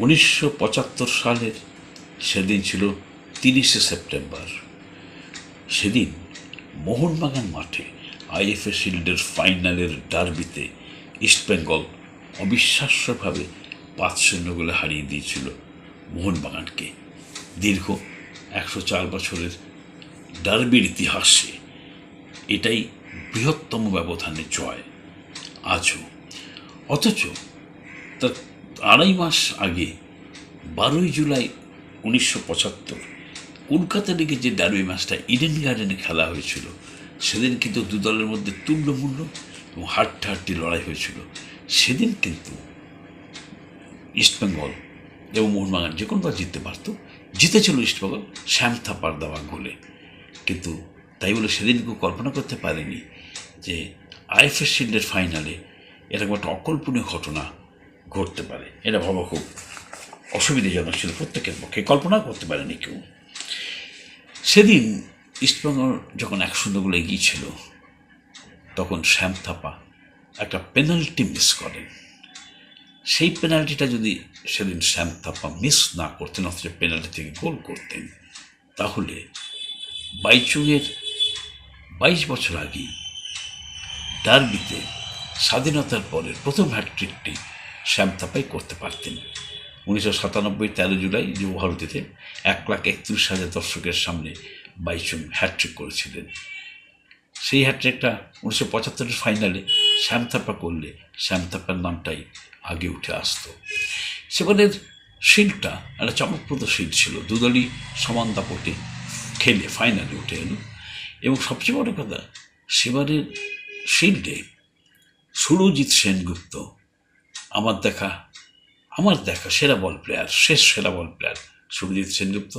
1975 সালের সেদিন ছিল 30শে সেপ্টেম্বর। সেদিন মোহনবাগান মাঠে আইএফএ শিল্ডের ফাইনালের ডার্বিতে ইস্টবেঙ্গল অবিশ্বাস্যভাবে 5-0 গোলে হারিয়ে দিয়েছিল মোহনবাগানকে। দীর্ঘ 104 বছরের ডার্বির ইতিহাসে এটাই বৃহত্তম ব্যবধানে জয় আজও। অথচ তার 2.5 মাস আগে 12ই জুলাই 1975 কলকাতা লিগে যে ডার্বি ম্যাচটা ইডেন গার্ডেনে খেলা হয়েছিল, সেদিন কিন্তু দু দলের মধ্যে তুল্যমূল্য এবং হাড্ডাহাড্ডি লড়াই হয়েছিল। সেদিন কিন্তু ইস্টবেঙ্গল এবং মোহনবাগান যে কোনোবার জিততে পারত। জিতেছিল ইস্টবেঙ্গল শ্যাম থাপার দেওয়া গোলে। কিন্তু তাই বলে সেদিন কেউ কল্পনা করতে পারেনি যে আইএফএ শিল্ডের ফাইনালে এরকম একটা অকল্পনীয় ঘটনা ঘটতে পারে। এটা ভাবা খুব অসুবিধাজনক ছিল প্রত্যেকের পক্ষে, কল্পনা করতে পারেনি কেউ। সেদিন ইস্টবেঙ্গল যখন 1-0 গোলে এগিয়েছিল, তখন শ্যাম থাপা একটা পেনাল্টি মিস করেন। সেই পেনাল্টিটা যদি সেদিন শ্যাম থাপা মিস না করতেন, অথচ পেনাল্টি থেকে গোল করতেন, তাহলে বাইচুংয়ের 22 বছর আগেই ডার্বিতে স্বাধীনতার পরের প্রথম হ্যাটট্রিকটি শ্যাম থাপাই করতে পারতেন। 1997 13 জুলাই যুবভারতীতে 1,31,000 দর্শকের সামনে বাইচুং হ্যাটট্রিক করেছিলেন। সেই হ্যাটট্রিকটা 1975 ফাইনালে শ্যাম থাপা করলে শ্যাম থাপার নামটাই আগে উঠে আসতো। সেবারের শিল্ডটা একটা চমকপ্রদ শিল্ড ছিল, দুদলই সমান দাপটে খেলে ফাইনালে উঠে এলো। এবং সবচেয়ে বড় কথা, সেবারের শিল্ডে সুরজিৎ সেনগুপ্ত আমার দেখা সেরা বল প্লেয়ার, শেষ সেরা বল প্লেয়ার সুরজিৎ সেনগুপ্ত।